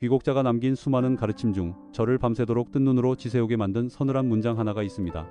귀곡자가 남긴 수많은 가르침 중 저를 밤새도록 뜬 눈으로 지새우게 만든 서늘한 문장 하나가 있습니다.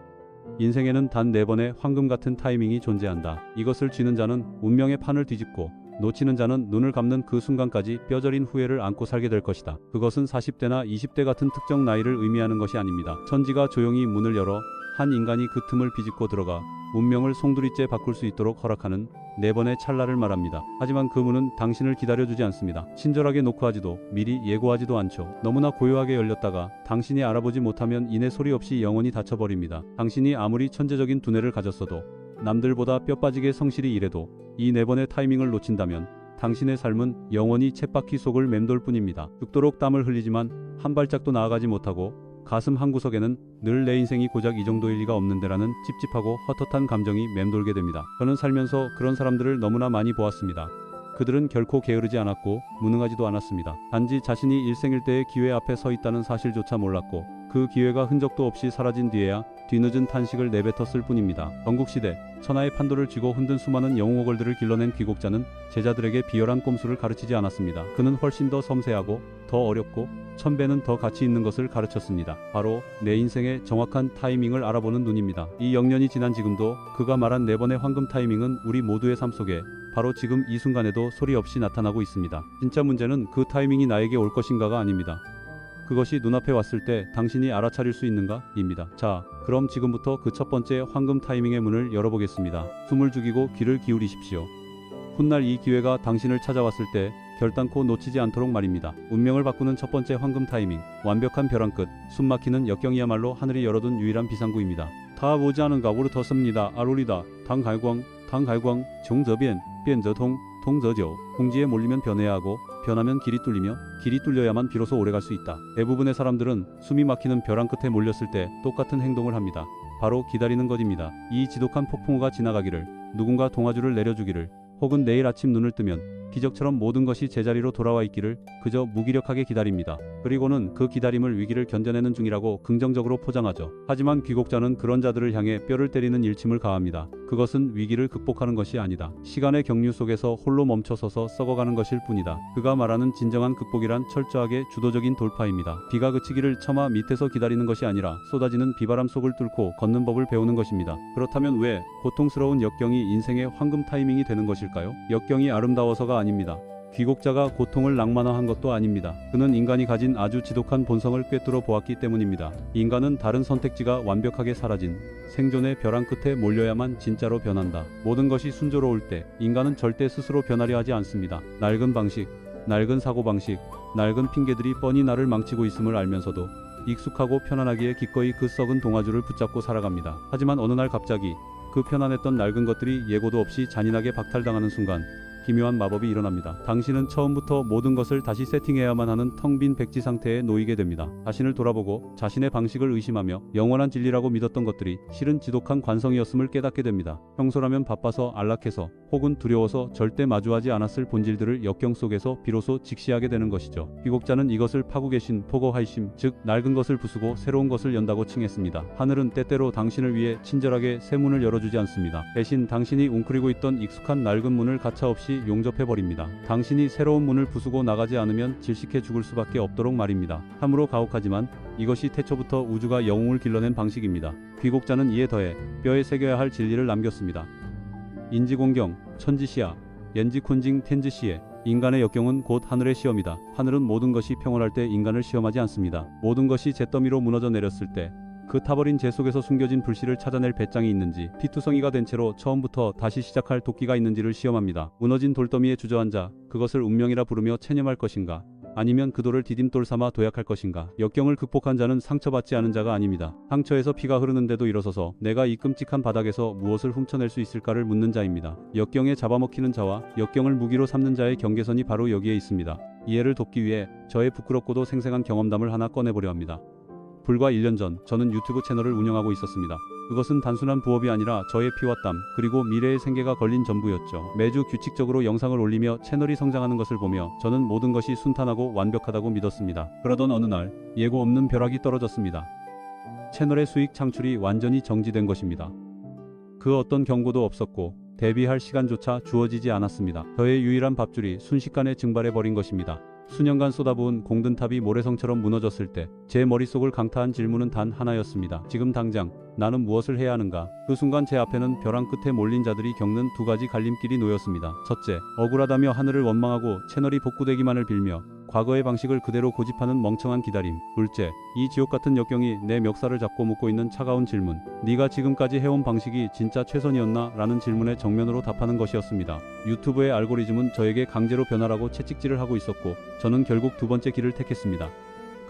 인생에는 단 4번의 황금 같은 타이밍이 존재한다. 이것을 쥐는 자는 운명의 판을 뒤집고 놓치는 자는 눈을 감는 그 순간까지 뼈저린 후회를 안고 살게 될 것이다. 그것은 40대나 20대 같은 특정 나이를 의미하는 것이 아닙니다. 천지가 조용히 문을 열어 한 인간이 그 틈을 비집고 들어가 운명을 송두리째 바꿀 수 있도록 허락하는 4번의 찰나를 말합니다. 하지만 그 문은 당신을 기다려주지 않습니다. 친절하게 노크하지도 미리 예고하지도 않죠. 너무나 고요하게 열렸다가 당신이 알아보지 못하면 이내 소리 없이 영원히 닫혀버립니다. 당신이 아무리 천재적인 두뇌를 가졌어도 남들보다 뼈빠지게 성실히 일해도 이 4번의 타이밍을 놓친다면 당신의 삶은 영원히 쳇바퀴 속을 맴돌 뿐입니다. 죽도록 땀을 흘리지만 한 발짝도 나아가지 못하고 가슴 한구석에는 늘 내 인생이 고작 이 정도일 리가 없는데라는 찝찝하고 헛헛한 감정이 맴돌게 됩니다. 저는 살면서 그런 사람들을 너무나 많이 보았습니다. 그들은 결코 게으르지 않았고 무능하지도 않았습니다. 단지 자신이 일생일대의 기회 앞에 서 있다는 사실조차 몰랐고 그 기회가 흔적도 없이 사라진 뒤에야 뒤늦은 탄식을 내뱉었을 뿐입니다. 건국시대 천하의 판도를 쥐고 흔든 수많은 영웅어걸들을 길러낸 귀곡자는 제자들에게 비열한 꼼수를 가르치지 않았습니다. 그는 훨씬 더 섬세하고 더 어렵고 1000배는 더 가치 있는 것을 가르쳤습니다. 바로 내 인생의 정확한 타이밍을 알아보는 눈입니다. 이 영년이 지난 지금도 그가 말한 4번의 황금 타이밍은 우리 모두의 삶 속에 바로 지금 이 순간에도 소리 없이 나타나고 있습니다. 진짜 문제는 그 타이밍이 나에게 올 것인가가 아닙니다. 그것이 눈앞에 왔을 때 당신이 알아차릴 수 있는가? 입니다. 자, 그럼 지금부터 그 첫 번째 황금 타이밍의 문을 열어보겠습니다. 숨을 죽이고 귀를 기울이십시오. 훗날 이 기회가 당신을 찾아왔을 때 결단코 놓치지 않도록 말입니다. 운명을 바꾸는 첫 번째 황금 타이밍, 완벽한 벼랑 끝, 숨막히는 역경이야말로 하늘이 열어둔 유일한 비상구입니다. 다 오지 않은가 오르터습니다. 아로리다. 당갈광, 정저변, 변저통, 통저죠. 궁지에 몰리면 변해야 하고 변하면 길이 뚫리며 길이 뚫려야만 비로소 오래 갈 수 있다. 대부분의 사람들은 숨이 막히는 벼랑 끝에 몰렸을 때 똑같은 행동을 합니다. 바로 기다리는 것입니다. 이 지독한 폭풍우가 지나가기를, 누군가 동아줄을 내려주기를, 혹은 내일 아침 눈을 뜨면 기적처럼 모든 것이 제자리로 돌아와 있기를 그저 무기력하게 기다립니다. 그리고는 그 기다림을 위기를 견뎌내는 중이라고 긍정적으로 포장하죠. 하지만 귀곡자는 그런 자들을 향해 뼈를 때리는 일침을 가합니다. 그것은 위기를 극복하는 것이 아니다. 시간의 경류 속에서 홀로 멈춰서서 썩어가는 것일 뿐이다. 그가 말하는 진정한 극복이란 철저하게 주도적인 돌파입니다. 비가 그치기를 처마 밑에서 기다리는 것이 아니라 쏟아지는 비바람 속을 뚫고 걷는 법을 배우는 것입니다. 그렇다면 왜 고통스러운 역경이 인생의 황금 타이밍이 되는 것일까요? 역경이 아름다워서가 아닙니다. 귀곡자가 고통을 낭만화한 것도 아닙니다. 그는 인간이 가진 아주 지독한 본성을 꿰뚫어 보았기 때문입니다. 인간은 다른 선택지가 완벽하게 사라진 생존의 벼랑 끝에 몰려야만 진짜로 변한다. 모든 것이 순조로울 때 인간은 절대 스스로 변하려 하지 않습니다. 낡은 방식, 낡은 사고방식, 낡은 핑계들이 뻔히 나를 망치고 있음을 알면서도 익숙하고 편안하기에 기꺼이 그 썩은 동아줄을 붙잡고 살아갑니다. 하지만 어느 날 갑자기 그 편안했던 낡은 것들이 예고도 없이 잔인하게 박탈당하는 순간 기묘한 마법이 일어납니다. 당신은 처음부터 모든 것을 다시 세팅해야만 하는 텅 빈 백지 상태에 놓이게 됩니다. 자신을 돌아보고 자신의 방식을 의심하며 영원한 진리라고 믿었던 것들이 실은 지독한 관성이었음을 깨닫게 됩니다. 평소라면 바빠서 안락해서 혹은 두려워서 절대 마주하지 않았을 본질들을 역경 속에서 비로소 직시하게 되는 것이죠. 귀곡자는 이것을 파고 계신 포거하이심, 즉 낡은 것을 부수고 새로운 것을 연다고 칭했습니다. 하늘은 때때로 당신을 위해 친절하게 새 문을 열어주지 않습니다. 대신 당신이 웅크리고 있던 익숙한 낡은 문을 가차없이 용접해버립니다. 당신이 새로운 문을 부수고 나가지 않으면 질식해 죽을 수밖에 없도록 말입니다. 참으로 가혹하지만 이것이 태초부터 우주가 영웅을 길러낸 방식입니다. 귀곡자는 이에 더해 뼈에 새겨야 할 진리를 남겼습니다. 인지공경, 천지시야, 옌지쿤징 텐지시에 인간의 역경은 곧 하늘의 시험이다. 하늘은 모든 것이 평온할 때 인간을 시험하지 않습니다. 모든 것이 잿더미로 무너져 내렸을 때 그 타버린 재 속에서 숨겨진 불씨를 찾아낼 배짱이 있는지, 피투성이가 된 채로 처음부터 다시 시작할 도끼가 있는지를 시험합니다. 무너진 돌더미에 주저앉아 그것을 운명이라 부르며 체념할 것인가, 아니면 그 돌을 디딤돌 삼아 도약할 것인가. 역경을 극복한 자는 상처받지 않은 자가 아닙니다. 상처에서 피가 흐르는데도 일어서서 내가 이 끔찍한 바닥에서 무엇을 훔쳐낼 수 있을까를 묻는 자입니다. 역경에 잡아먹히는 자와 역경을 무기로 삼는 자의 경계선이 바로 여기에 있습니다. 이해를 돕기 위해 저의 부끄럽고도 생생한 경험담을 하나 꺼내보려 합니다. 불과 1년 전 저는 유튜브 채널을 운영하고 있었습니다. 그것은 단순한 부업이 아니라 저의 피와 땀, 그리고 미래의 생계가 걸린 전부였죠. 매주 규칙적으로 영상을 올리며 채널이 성장하는 것을 보며 저는 모든 것이 순탄하고 완벽하다고 믿었습니다. 그러던 어느 날 예고 없는 벼락이 떨어졌습니다. 채널의 수익 창출이 완전히 정지된 것입니다. 그 어떤 경고도 없었고 대비할 시간조차 주어지지 않았습니다. 저의 유일한 밥줄이 순식간에 증발해버린 것입니다. 수년간 쏟아부은 공든탑이 모래성처럼 무너졌을 때 제 머릿속을 강타한 질문은 단 하나였습니다. 지금 당장 나는 무엇을 해야 하는가? 그 순간 제 앞에는 벼랑 끝에 몰린 자들이 겪는 두 가지 갈림길이 놓였습니다. 첫째, 억울하다며 하늘을 원망하고 채널이 복구되기만을 빌며 과거의 방식을 그대로 고집하는 멍청한 기다림. 둘째, 이 지옥 같은 역경이 내 멱살을 잡고 묻고 있는 차가운 질문. 네가 지금까지 해온 방식이 진짜 최선이었나? 라는 질문에 정면으로 답하는 것이었습니다. 유튜브의 알고리즘은 저에게 강제로 변화라고 채찍질을 하고 있었고 저는 결국 두 번째 길을 택했습니다.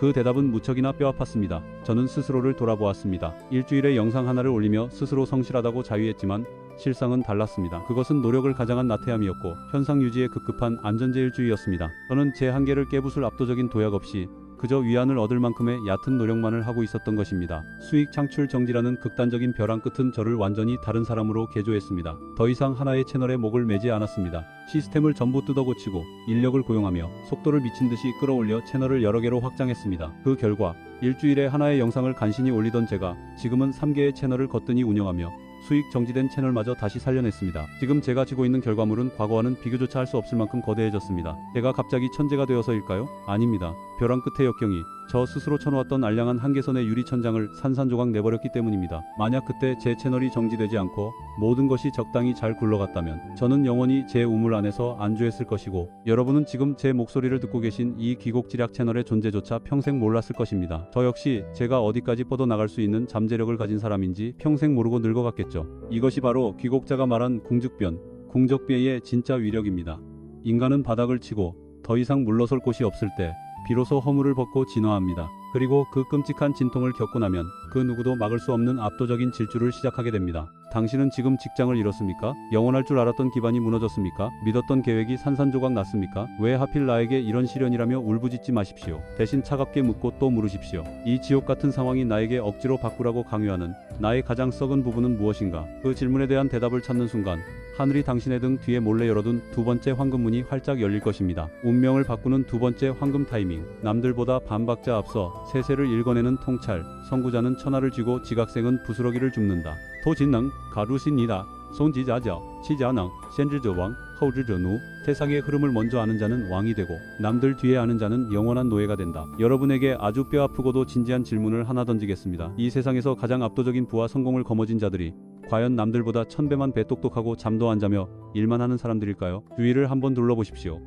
그 대답은 무척이나 뼈아팠습니다. 저는 스스로를 돌아보았습니다. 일주일에 영상 하나를 올리며 스스로 성실하다고 자유했지만 실상은 달랐습니다. 그것은 노력을 가장한 나태함이었고 현상 유지에 급급한 안전제일주의였습니다. 저는 제 한계를 깨부술 압도적인 도약 없이 그저 위안을 얻을 만큼의 얕은 노력만을 하고 있었던 것입니다. 수익 창출 정지라는 극단적인 벼랑 끝은 저를 완전히 다른 사람으로 개조했습니다. 더 이상 하나의 채널에 목을 매지 않았습니다. 시스템을 전부 뜯어고치고 인력을 고용하며 속도를 미친 듯이 끌어올려 채널을 여러 개로 확장했습니다. 그 결과 일주일에 하나의 영상을 간신히 올리던 제가 지금은 3개의 채널을 거뜬히 운영하며 수익 정지된 채널마저 다시 살려냈습니다. 지금 제가 지고 있는 결과물은 과거와는 비교조차 할 수 없을 만큼 거대해졌습니다. 제가 갑자기 천재가 되어서일까요? 아닙니다. 벼랑 끝의 역경이 저 스스로 쳐놓았던 알량한 한계선의 유리천장을 산산조각 내버렸기 때문입니다. 만약 그때 제 채널이 정지되지 않고 모든 것이 적당히 잘 굴러갔다면 저는 영원히 제 우물 안에서 안주했을 것이고 여러분은 지금 제 목소리를 듣고 계신 이 귀곡지략 채널의 존재조차 평생 몰랐을 것입니다. 저 역시 제가 어디까지 뻗어나갈 수 있는 잠재력을 가진 사람인지 평생 모르고 늙어갔겠죠. 이것이 바로 귀곡자가 말한 궁즉변, 궁적비의 진짜 위력입니다. 인간은 바닥을 치고 더 이상 물러설 곳이 없을 때 비로소 허물을 벗고 진화합니다. 그리고 그 끔찍한 진통을 겪고 나면 그 누구도 막을 수 없는 압도적인 질주를 시작하게 됩니다. 당신은 지금 직장을 잃었습니까? 영원할 줄 알았던 기반이 무너졌습니까? 믿었던 계획이 산산조각 났습니까? 왜 하필 나에게 이런 시련이라며 울부짖지 마십시오. 대신 차갑게 묻고 또 물으십시오. 이 지옥 같은 상황이 나에게 억지로 바꾸라고 강요하는 나의 가장 썩은 부분은 무엇인가? 그 질문에 대한 대답을 찾는 순간 하늘이 당신의 등 뒤에 몰래 열어둔 두 번째 황금문이 활짝 열릴 것입니다. 운명을 바꾸는 두 번째 황금 타이밍. 남들보다 반박자 앞서 세세를 읽어내는 통찰. 선구자는 천하를 쥐고 지각생은 부스러기를 줍는다. 토진능 가루신이다. 손지자저 치자능 센지저왕 허우지저누. 세상의 흐름을 먼저 아는 자는 왕이 되고 남들 뒤에 아는 자는 영원한 노예가 된다. 여러분에게 아주 뼈아프고도 진지한 질문을 하나 던지겠습니다. 이 세상에서 가장 압도적인 부와 성공을 거머쥔 자들이 과연 남들보다 1000배만 배 똑똑하고 잠도 안 자며 일만 하는 사람들일까요? 주위를 한번 둘러보십시오.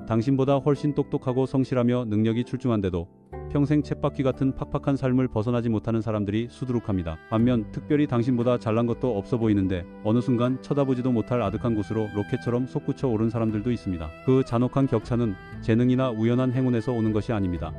당신보다 훨씬 똑똑하고 성실하며 능력이 출중한데도 평생 쳇바퀴 같은 팍팍한 삶을 벗어나지 못하는 사람들이 수두룩합니다. 반면 특별히 당신보다 잘난 것도 없어 보이는데 어느 순간 쳐다보지도 못할 아득한 곳으로 로켓처럼 솟구쳐 오른 사람들도 있습니다. 그 잔혹한 격차는 재능이나 우연한 행운에서 오는 것이 아닙니다.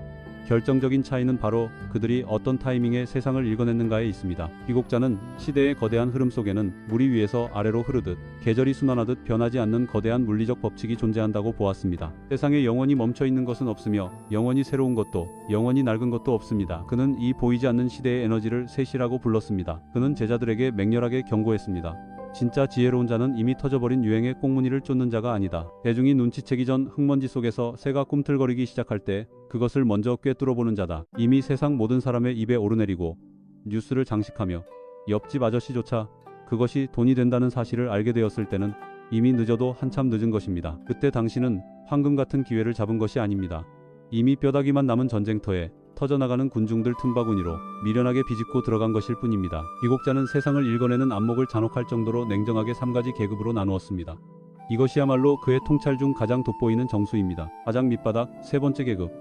결정적인 차이는 바로 그들이 어떤 타이밍에 세상을 읽어냈는가에 있습니다. 귀곡자는 시대의 거대한 흐름 속에는 물이 위에서 아래로 흐르듯 계절이 순환하듯 변하지 않는 거대한 물리적 법칙이 존재한다고 보았습니다. 세상에 영원히 멈춰있는 것은 없으며 영원히 새로운 것도 영원히 낡은 것도 없습니다. 그는 이 보이지 않는 시대의 에너지를 세시라고 불렀습니다. 그는 제자들에게 맹렬하게 경고했습니다. 진짜 지혜로운 자는 이미 터져버린 유행의 꽁무니를 쫓는 자가 아니다. 대중이 눈치채기 전 흙먼지 속에서 새가 꿈틀거리기 시작할 때 그것을 먼저 꿰뚫어보는 자다. 이미 세상 모든 사람의 입에 오르내리고 뉴스를 장식하며 옆집 아저씨조차 그것이 돈이 된다는 사실을 알게 되었을 때는 이미 늦어도 한참 늦은 것입니다. 그때 당신은 황금 같은 기회를 잡은 것이 아닙니다. 이미 뼈다귀만 남은 전쟁터에 터져나가는 군중들 틈바구니로 미련하게 비집고 들어간 것일 뿐입니다. 귀곡자는 세상을 읽어내는 안목을 잔혹할 정도로 냉정하게 3가지 계급으로 나누었습니다. 이것이야말로 그의 통찰 중 가장 돋보이는 정수입니다. 가장 밑바닥 세 번째 계급.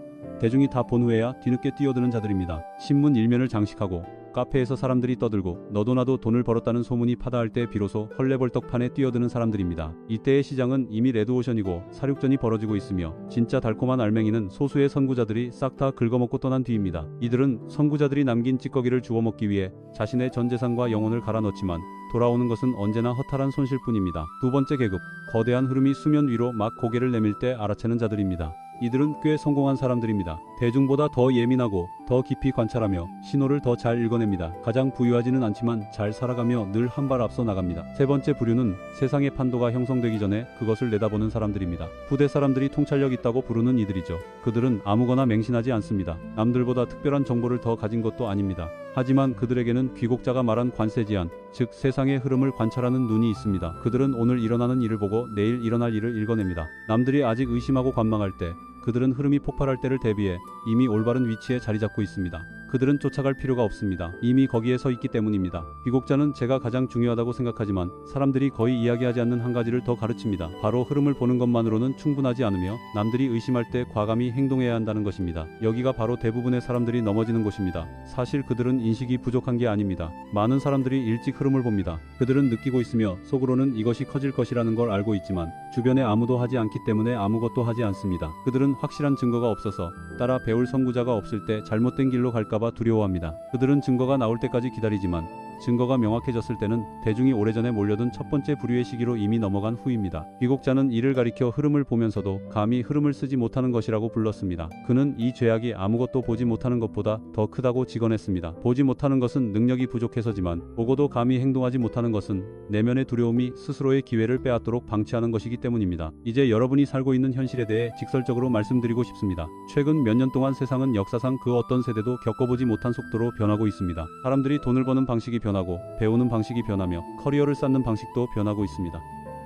대중이 다 본 후에야 뒤늦게 뛰어드는 자들입니다. 신문 일면을 장식하고 카페에서 사람들이 떠들고 너도 나도 돈을 벌었다는 소문이 파다할 때 비로소 헐레벌떡판에 뛰어드는 사람들입니다. 이때의 시장은 이미 레드오션이고 사륙전이 벌어지고 있으며 진짜 달콤한 알맹이는 소수의 선구자들이 싹 다 긁어먹고 떠난 뒤입니다. 이들은 선구자들이 남긴 찌꺼기를 주워먹기 위해 자신의 전 재산과 영혼을 갈아넣지만 돌아오는 것은 언제나 허탈한 손실뿐입니다. 두 번째 계급, 거대한 흐름이 수면 위로 막 고개를 내밀 때 알아채는 자들입니다. 이들은 꽤 성공한 사람들입니다. 대중보다 더 예민하고 더 깊이 관찰하며 신호를 더 잘 읽어냅니다. 가장 부유하지는 않지만 잘 살아가며 늘 한 발 앞서 나갑니다. 세 번째 부류는 세상의 판도가 형성되기 전에 그것을 내다보는 사람들입니다. 후대 사람들이 통찰력 있다고 부르는 이들이죠. 그들은 아무거나 맹신하지 않습니다. 남들보다 특별한 정보를 더 가진 것도 아닙니다. 하지만 그들에게는 귀곡자가 말한 관세 지한, 즉 세상의 흐름을 관찰하는 눈이 있습니다. 그들은 오늘 일어나는 일을 보고 내일 일어날 일을 읽어냅니다. 남들이 아직 의심하고 관망할 때 그들은 흐름이 폭발할 때를 대비해 이미 올바른 위치에 자리 잡고 있습니다. 그들은 쫓아갈 필요가 없습니다. 이미 거기에 서 있기 때문입니다. 귀국자는 제가 가장 중요하다고 생각하지만 사람들이 거의 이야기하지 않는 한 가지를 더 가르칩니다. 바로 흐름을 보는 것만으로는 충분하지 않으며 남들이 의심할 때 과감히 행동해야 한다는 것입니다. 여기가 바로 대부분의 사람들이 넘어지는 곳입니다. 사실 그들은 인식이 부족한 게 아닙니다. 많은 사람들이 일찍 흐름을 봅니다. 그들은 느끼고 있으며 속으로는 이것이 커질 것이라는 걸 알고 있지만 주변에 아무도 하지 않기 때문에 아무것도 하지 않습니다. 그들은 확실한 증거가 없어서 따라 배울 선구자가 없을 때 잘못된 길로 갈까봐 두려워합니다. 그들은 증거가 나올 때까지 기다리지만 증거가 명확해졌을 때는 대중이 오래전에 몰려든 첫 번째 부류의 시기로 이미 넘어간 후입니다. 귀국자는 이를 가리켜 흐름을 보면서도 감히 흐름을 쓰지 못하는 것이라고 불렀습니다. 그는 이 죄악이 아무것도 보지 못하는 것보다 더 크다고 직언했습니다. 보지 못하는 것은 능력이 부족해서지만 보고도 감히 행동하지 못하는 것은 내면의 두려움이 스스로의 기회를 빼앗도록 방치하는 것이기 때문입니다. 이제 여러분이 살고 있는 현실에 대해 직설적으로 말씀드리고 싶습니다. 최근 몇 년 동안 세상은 역사상 그 어떤 세대도 겪어보지 못한 속도로 변하고 있습니다. 사람들이 돈을 버는 방식이 변하고 배우는 방식이 변하며 커리어를 쌓는 방식도 변하고 있습니다.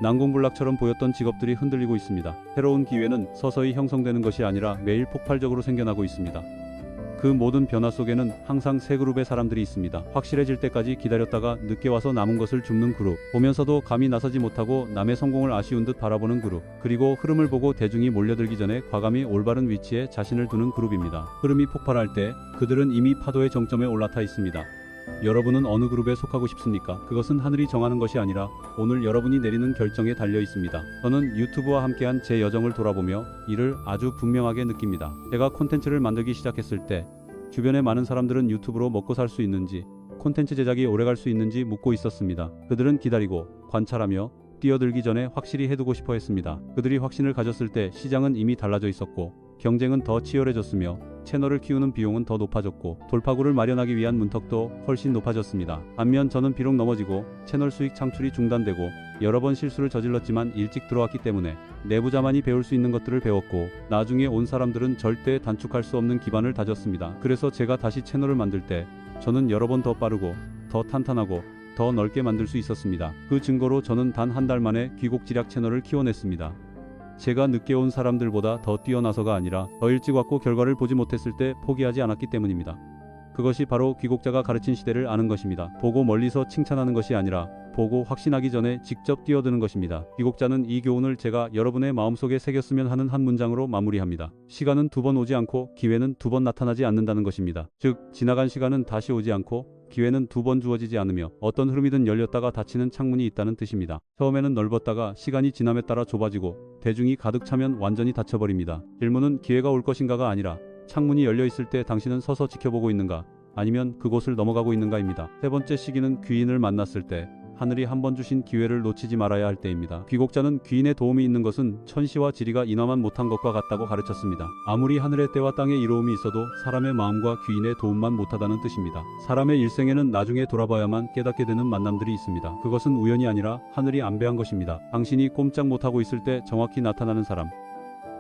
난공불락처럼 보였던 직업들이 흔들리고 있습니다. 새로운 기회는 서서히 형성되는 것이 아니라 매일 폭발적으로 생겨나고 있습니다. 그 모든 변화 속에는 항상 세 그룹의 사람들이 있습니다. 확실해질 때까지 기다렸다가 늦게 와서 남은 것을 줍는 그룹, 보면서도 감히 나서지 못하고 남의 성공을 아쉬운 듯 바라보는 그룹, 그리고 흐름을 보고 대중이 몰려들기 전에 과감히 올바른 위치에 자신을 두는 그룹입니다. 흐름이 폭발할 때 그들은 이미 파도의 정점에 올라타 있습니다. 여러분은 어느 그룹에 속하고 싶습니까? 그것은 하늘이 정하는 것이 아니라 오늘 여러분이 내리는 결정에 달려 있습니다. 저는 유튜브와 함께한 제 여정을 돌아보며 이를 아주 분명하게 느낍니다. 제가 콘텐츠를 만들기 시작했을 때 주변의 많은 사람들은 유튜브로 먹고 살 수 있는지, 콘텐츠 제작이 오래갈 수 있는지 묻고 있었습니다. 그들은 기다리고 관찰하며 뛰어들기 전에 확실히 해두고 싶어 했습니다. 그들이 확신을 가졌을 때 시장은 이미 달라져 있었고 경쟁은 더 치열해졌으며 채널을 키우는 비용은 더 높아졌고 돌파구를 마련하기 위한 문턱도 훨씬 높아졌습니다. 반면 저는 비록 넘어지고 채널 수익 창출이 중단되고 여러 번 실수를 저질렀지만 일찍 들어왔기 때문에 내부자만이 배울 수 있는 것들을 배웠고 나중에 온 사람들은 절대 단축할 수 없는 기반을 다졌습니다. 그래서 제가 다시 채널을 만들 때 저는 여러 번 더 빠르고 더 탄탄하고 더 넓게 만들 수 있었습니다. 그 증거로 저는 단 한 달 만에 귀곡지략 채널을 키워냈습니다. 제가 늦게 온 사람들보다 더 뛰어나서가 아니라 더 일찍 왔고 결과를 보지 못했을 때 포기하지 않았기 때문입니다. 그것이 바로 귀곡자가 가르친 시대를 아는 것입니다. 보고 멀리서 칭찬하는 것이 아니라 보고 확신하기 전에 직접 뛰어드는 것입니다. 귀곡자는 이 교훈을 제가 여러분의 마음속에 새겼으면 하는 한 문장으로 마무리합니다. 시간은 두 번 오지 않고 기회는 두 번 나타나지 않는다는 것입니다. 즉, 지나간 시간은 다시 오지 않고 기회는 두 번 주어지지 않으며 어떤 흐름이든 열렸다가 닫히는 창문이 있다는 뜻입니다. 처음에는 넓었다가 시간이 지남에 따라 좁아지고 대중이 가득 차면 완전히 닫혀버립니다. 질문은 기회가 올 것인가가 아니라 창문이 열려 있을 때 당신은 서서 지켜보고 있는가 아니면 그곳을 넘어가고 있는가입니다. 세 번째 시기는 귀인을 만났을 때 하늘이 한 번 주신 기회를 놓치지 말아야 할 때입니다. 귀곡자는 귀인의 도움이 있는 것은 천시와 지리가 인하만 못한 것과 같다고 가르쳤습니다. 아무리 하늘의 때와 땅의 이로움이 있어도 사람의 마음과 귀인의 도움만 못하다는 뜻입니다. 사람의 일생에는 나중에 돌아봐야만 깨닫게 되는 만남들이 있습니다. 그것은 우연이 아니라 하늘이 안배한 것입니다. 당신이 꼼짝 못하고 있을 때 정확히 나타나는 사람,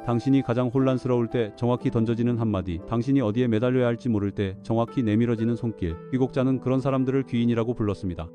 당신이 가장 혼란스러울 때 정확히 던져지는 한마디, 당신이 어디에 매달려야 할지 모를 때 정확히 내밀어지는 손길, 귀곡자는 그런 사람들을 귀인이라고 불렀습니다.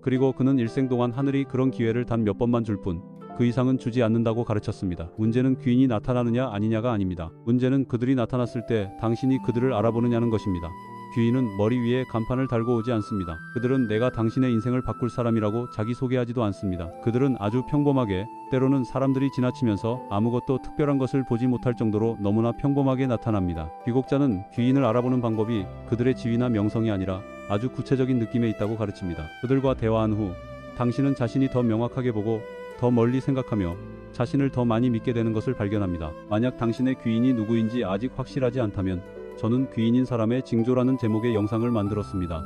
그리고 그는 일생 동안 하늘이 그런 기회를 단 몇 번만 줄 뿐 그 이상은 주지 않는다고 가르쳤습니다. 문제는 귀인이 나타나느냐 아니냐가 아닙니다. 문제는 그들이 나타났을 때 당신이 그들을 알아보느냐는 것입니다. 귀인은 머리 위에 간판을 달고 오지 않습니다. 그들은 내가 당신의 인생을 바꿀 사람이라고 자기소개하지도 않습니다. 그들은 아주 평범하게, 때로는 사람들이 지나치면서 아무것도 특별한 것을 보지 못할 정도로 너무나 평범하게 나타납니다. 귀곡자는 귀인을 알아보는 방법이 그들의 지위나 명성이 아니라 아주 구체적인 느낌에 있다고 가르칩니다. 그들과 대화한 후 당신은 자신이 더 명확하게 보고 더 멀리 생각하며 자신을 더 많이 믿게 되는 것을 발견합니다. 만약 당신의 귀인이 누구인지 아직 확실하지 않다면 저는 귀인인 사람의 징조라는 제목의 영상을 만들었습니다.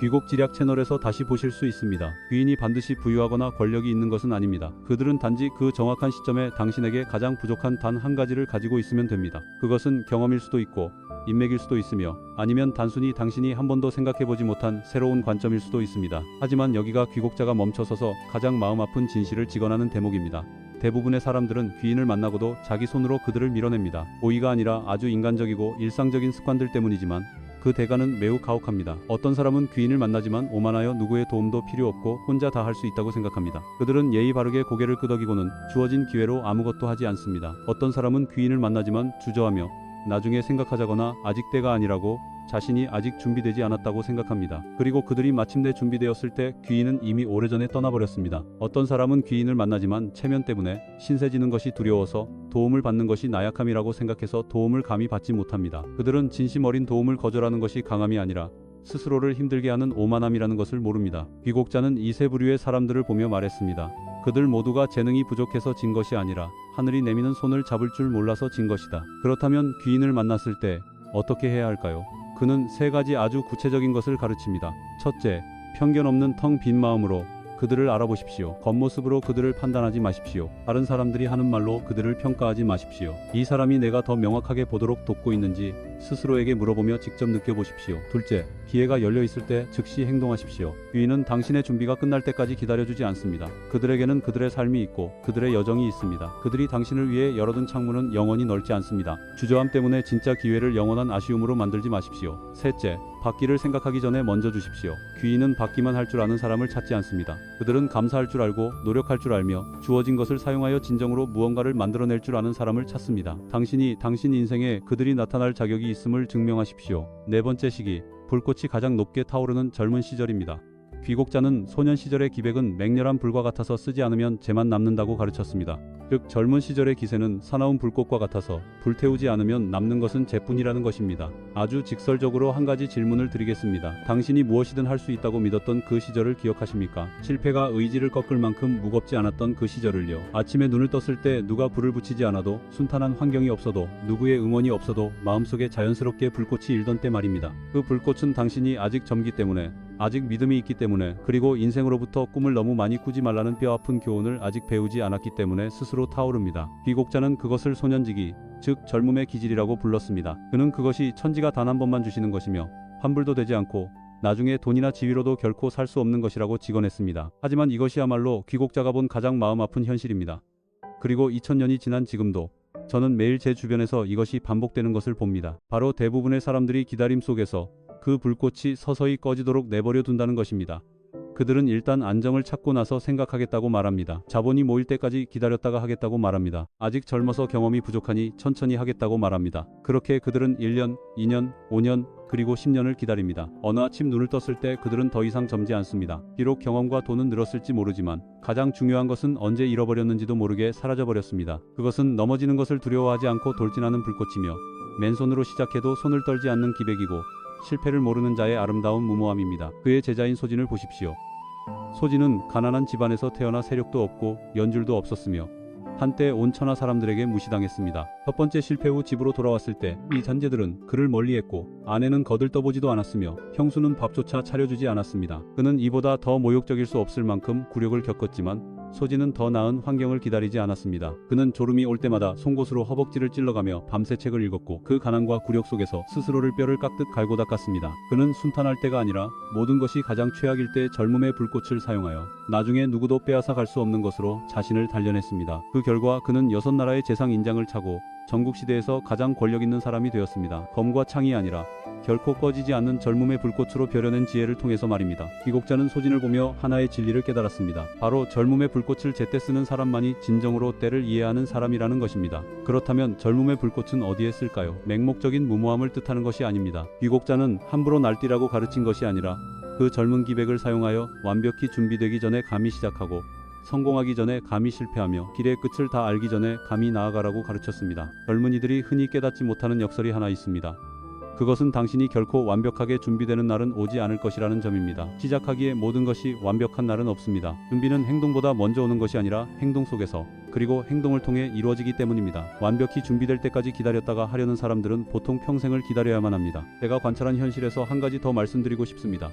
귀곡지략 채널에서 다시 보실 수 있습니다. 귀인이 반드시 부유하거나 권력이 있는 것은 아닙니다. 그들은 단지 그 정확한 시점에 당신에게 가장 부족한 단 한 가지를 가지고 있으면 됩니다. 그것은 경험일 수도 있고 인맥일 수도 있으며 아니면 단순히 당신이 한 번도 생각해보지 못한 새로운 관점일 수도 있습니다. 하지만 여기가 귀곡자가 멈춰서서 가장 마음 아픈 진실을 직언하는 대목입니다. 대부분의 사람들은 귀인을 만나고도 자기 손으로 그들을 밀어냅니다. 오이가 아니라 아주 인간적이고 일상적인 습관들 때문이지만 그 대가는 매우 가혹합니다. 어떤 사람은 귀인을 만나지만 오만하여 누구의 도움도 필요 없고 혼자 다 할 수 있다고 생각합니다. 그들은 예의 바르게 고개를 끄덕이고는 주어진 기회로 아무것도 하지 않습니다. 어떤 사람은 귀인을 만나지만 주저하며 나중에 생각하자거나 아직 때가 아니라고 자신이 아직 준비되지 않았다고 생각합니다. 그리고 그들이 마침내 준비되었을 때 귀인은 이미 오래전에 떠나버렸습니다. 어떤 사람은 귀인을 만나지만 체면 때문에 신세지는 것이 두려워서 도움을 받는 것이 나약함이라고 생각해서 도움을 감히 받지 못합니다. 그들은 진심 어린 도움을 거절하는 것이 강함이 아니라 스스로를 힘들게 하는 오만함이라는 것을 모릅니다. 귀곡자는 이 세 부류의 사람들을 보며 말했습니다. 그들 모두가 재능이 부족해서 진 것이 아니라 하늘이 내미는 손을 잡을 줄 몰라서 진 것이다. 그렇다면 귀인을 만났을 때 어떻게 해야 할까요? 그는 세 가지 아주 구체적인 것을 가르칩니다. 첫째, 편견 없는 텅 빈 마음으로 그들을 알아보십시오. 겉모습으로 그들을 판단하지 마십시오. 다른 사람들이 하는 말로 그들을 평가하지 마십시오. 이 사람이 내가 더 명확하게 보도록 돕고 있는지 스스로에게 물어보며 직접 느껴보십시오. 둘째, 기회가 열려 있을 때 즉시 행동하십시오. 귀인은 당신의 준비가 끝날 때까지 기다려주지 않습니다. 그들에게는 그들의 삶이 있고 그들의 여정이 있습니다. 그들이 당신을 위해 열어둔 창문은 영원히 넓지 않습니다. 주저함 때문에 진짜 기회를 영원한 아쉬움으로 만들지 마십시오. 셋째, 받기를 생각하기 전에 먼저 주십시오. 귀인은 받기만 할 줄 아는 사람을 찾지 않습니다. 그들은 감사할 줄 알고 노력할 줄 알며 주어진 것을 사용하여 진정으로 무언가를 만들어낼 줄 아는 사람을 찾습니다. 당신이 당신 인생에 그들이 나타날 자격이 있음을 증명하십시오. 네 번째 시기, 불꽃이 가장 높게 타오르는 젊은 시절입니다. 귀곡자는 소년 시절의 기백은 맹렬한 불과 같아서 쓰지 않으면 재만 남는다고 가르쳤습니다. 즉 젊은 시절의 기세는 사나운 불꽃과 같아서 불태우지 않으면 남는 것은 재뿐이라는 것입니다. 아주 직설적으로 한 가지 질문을 드리겠습니다. 당신이 무엇이든 할 수 있다고 믿었던 그 시절을 기억하십니까? 실패가 의지를 꺾을 만큼 무겁지 않았던 그 시절을요. 아침에 눈을 떴을 때 누가 불을 붙이지 않아도, 순탄한 환경이 없어도, 누구의 응원이 없어도 마음속에 자연스럽게 불꽃이 일던 때 말입니다. 그 불꽃은 당신이 아직 젊기 때문에, 아직 믿음이 있기 때문에, 그리고 인생으로부터 꿈을 너무 많이 꾸지 말라는 뼈아픈 교훈을 아직 배우지 않았기 때문에 스스로 타오릅니다. 귀곡자는 그것을 소년지기, 즉 젊음의 기질이라고 불렀습니다. 그는 그것이 천지가 단 한 번만 주시는 것이며 환불도 되지 않고 나중에 돈이나 지위로도 결코 살 수 없는 것이라고 직언했습니다. 하지만 이것이야말로 귀곡자가 본 가장 마음 아픈 현실입니다. 그리고 2000년이 지난 지금도 저는 매일 제 주변에서 이것이 반복되는 것을 봅니다. 바로 대부분의 사람들이 기다림 속에서 그 불꽃이 서서히 꺼지도록 내버려 둔다는 것입니다. 그들은 일단 안정을 찾고 나서 생각하겠다고 말합니다. 자본이 모일 때까지 기다렸다가 하겠다고 말합니다. 아직 젊어서 경험이 부족하니 천천히 하겠다고 말합니다. 그렇게 그들은 1년, 2년, 5년, 그리고 10년을 기다립니다. 어느 아침 눈을 떴을 때 그들은 더 이상 젊지 않습니다. 비록 경험과 돈은 늘었을지 모르지만 가장 중요한 것은 언제 잃어버렸는지도 모르게 사라져버렸습니다. 그것은 넘어지는 것을 두려워하지 않고 돌진하는 불꽃이며 맨손으로 시작해도 손을 떨지 않는 기백이고 실패를 모르는 자의 아름다운 무모함입니다. 그의 제자인 소진을 보십시오. 소진은 가난한 집안에서 태어나 세력도 없고 연줄도 없었으며 한때 온 천하 사람들에게 무시당했습니다. 첫 번째 실패 후 집으로 돌아왔을 때 이 잔재들은 그를 멀리했고 아내는 거들떠보지도 않았으며 형수는 밥조차 차려주지 않았습니다. 그는 이보다 더 모욕적일 수 없을 만큼 굴욕을 겪었지만 소진은 더 나은 환경을 기다리지 않았습니다. 그는 졸음이 올 때마다 송곳으로 허벅지를 찔러가며 밤새 책을 읽었고 그 가난과 굴욕 속에서 스스로를 뼈를 깎듯 갈고 닦았습니다. 그는 순탄할 때가 아니라 모든 것이 가장 최악일 때 젊음의 불꽃을 사용하여 나중에 누구도 빼앗아 갈 수 없는 것으로 자신을 단련했습니다. 그 결과 그는 6나라의 재상 인장을 차고 전국시대에서 가장 권력 있는 사람이 되었습니다. 검과 창이 아니라 결코 꺼지지 않는 젊음의 불꽃으로 벼려낸 지혜를 통해서 말입니다. 귀곡자는 소진을 보며 하나의 진리를 깨달았습니다. 바로 젊음의 불꽃을 제때 쓰는 사람만이 진정으로 때를 이해하는 사람이라는 것입니다. 그렇다면 젊음의 불꽃은 어디에 쓸까요? 맹목적인 무모함을 뜻하는 것이 아닙니다. 귀곡자는 함부로 날뛰라고 가르친 것이 아니라 그 젊은 기백을 사용하여 완벽히 준비되기 전에 감히 시작하고 성공하기 전에 감히 실패하며 길의 끝을 다 알기 전에 감히 나아가라고 가르쳤습니다. 젊은이들이 흔히 깨닫지 못하는 역설이 하나 있습니다. 그것은 당신이 결코 완벽하게 준비되는 날은 오지 않을 것이라는 점입니다. 시작하기에 모든 것이 완벽한 날은 없습니다. 준비는 행동보다 먼저 오는 것이 아니라 행동 속에서, 그리고 행동을 통해 이루어지기 때문입니다. 완벽히 준비될 때까지 기다렸다가 하려는 사람들은 보통 평생을 기다려야만 합니다. 제가 관찰한 현실에서 한 가지 더 말씀드리고 싶습니다.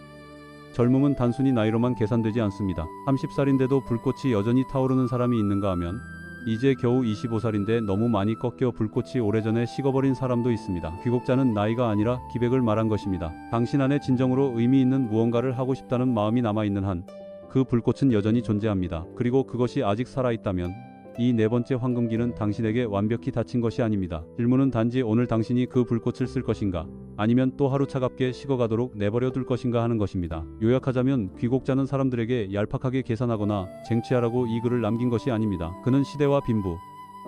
젊음은 단순히 나이로만 계산되지 않습니다. 30살인데도 불꽃이 여전히 타오르는 사람이 있는가 하면 이제 겨우 25살인데 너무 많이 꺾여 불꽃이 오래전에 식어버린 사람도 있습니다. 귀곡자는 나이가 아니라 기백을 말한 것입니다. 당신 안에 진정으로 의미 있는 무언가를 하고 싶다는 마음이 남아있는 한 그 불꽃은 여전히 존재합니다. 그리고 그것이 아직 살아있다면 이 네 번째 황금기는 당신에게 완벽히 닫힌 것이 아닙니다. 질문은 단지 오늘 당신이 그 불꽃을 쓸 것인가, 아니면 또 하루 차갑게 식어가도록 내버려 둘 것인가 하는 것입니다. 요약하자면 귀국자는 사람들에게 얄팍하게 계산하거나 쟁취하라고 이 글을 남긴 것이 아닙니다. 그는 시대와 빈부,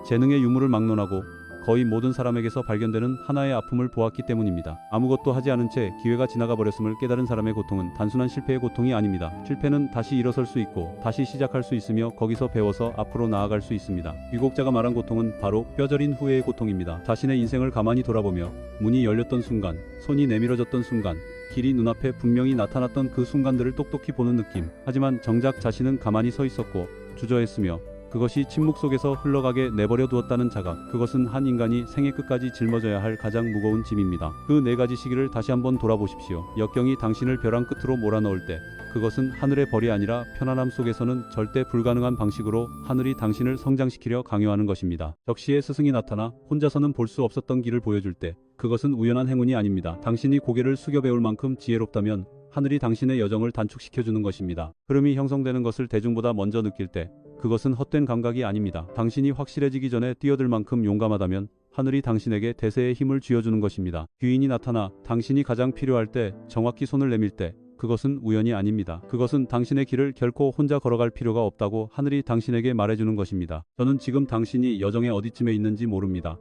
재능의 유무를 막론하고 거의 모든 사람에게서 발견되는 하나의 아픔을 보았기 때문입니다. 아무것도 하지 않은 채 기회가 지나가 버렸음을 깨달은 사람의 고통은 단순한 실패의 고통이 아닙니다. 실패는 다시 일어설 수 있고 다시 시작할 수 있으며 거기서 배워서 앞으로 나아갈 수 있습니다. 귀국자가 말한 고통은 바로 뼈저린 후회의 고통입니다. 자신의 인생을 가만히 돌아보며 문이 열렸던 순간, 손이 내밀어졌던 순간, 길이 눈앞에 분명히 나타났던 그 순간들을 똑똑히 보는 느낌. 하지만 정작 자신은 가만히 서 있었고 주저했으며 그것이 침묵 속에서 흘러가게 내버려 두었다는 자각. 그것은 한 인간이 생애 끝까지 짊어져야 할 가장 무거운 짐입니다. 그 네 가지 시기를 다시 한번 돌아보십시오. 역경이 당신을 벼랑 끝으로 몰아넣을 때, 그것은 하늘의 벌이 아니라 편안함 속에서는 절대 불가능한 방식으로 하늘이 당신을 성장시키려 강요하는 것입니다. 적시에 스승이 나타나 혼자서는 볼 수 없었던 길을 보여줄 때, 그것은 우연한 행운이 아닙니다. 당신이 고개를 숙여 배울 만큼 지혜롭다면 하늘이 당신의 여정을 단축시켜주는 것입니다. 흐름이 형성되는 것을 대중보다 먼저 느낄 때, 그것은 헛된 감각이 아닙니다. 당신이 확실해지기 전에 뛰어들 만큼 용감하다면 하늘이 당신에게 대세의 힘을 쥐어주는 것입니다. 귀인이 나타나 당신이 가장 필요할 때 정확히 손을 내밀 때, 그것은 우연이 아닙니다. 그것은 당신의 길을 결코 혼자 걸어갈 필요가 없다고 하늘이 당신에게 말해주는 것입니다. 저는 지금 당신이 여정의 어디쯤에 있는지 모릅니다.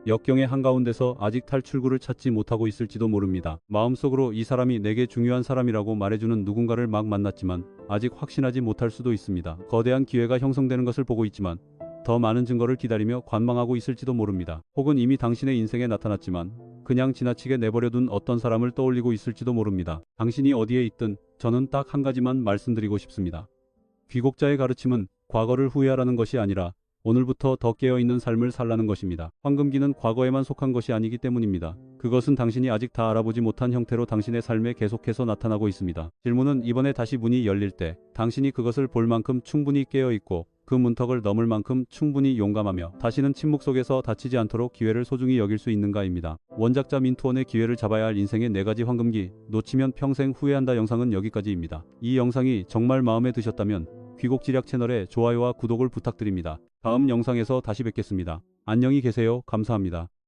역경의 한가운데서 아직 탈출구를 찾지 못하고 있을지도 모릅니다. 마음속으로 이 사람이 내게 중요한 사람이라고 말해주는 누군가를 막 만났지만 아직 확신하지 못할 수도 있습니다. 거대한 기회가 형성되는 것을 보고 있지만 더 많은 증거를 기다리며 관망하고 있을지도 모릅니다. 혹은 이미 당신의 인생에 나타났지만 그냥 지나치게 내버려둔 어떤 사람을 떠올리고 있을지도 모릅니다. 당신이 어디에 있든 저는 딱 한 가지만 말씀드리고 싶습니다. 귀국자의 가르침은 과거를 후회하라는 것이 아니라 오늘부터 더 깨어있는 삶을 살라는 것입니다. 황금기는 과거에만 속한 것이 아니기 때문입니다. 그것은 당신이 아직 다 알아보지 못한 형태로 당신의 삶에 계속해서 나타나고 있습니다. 질문은 이번에 다시 문이 열릴 때 당신이 그것을 볼 만큼 충분히 깨어있고 그 문턱을 넘을 만큼 충분히 용감하며 다시는 침묵 속에서 다치지 않도록 기회를 소중히 여길 수 있는가입니다. 원작자 민투원의 기회를 잡아야 할 인생의 네 가지 황금기, 놓치면 평생 후회한다. 영상은 여기까지입니다. 이 영상이 정말 마음에 드셨다면 귀국지략 채널에 좋아요와 구독을 부탁드립니다. 다음 영상에서 다시 뵙겠습니다. 안녕히 계세요. 감사합니다.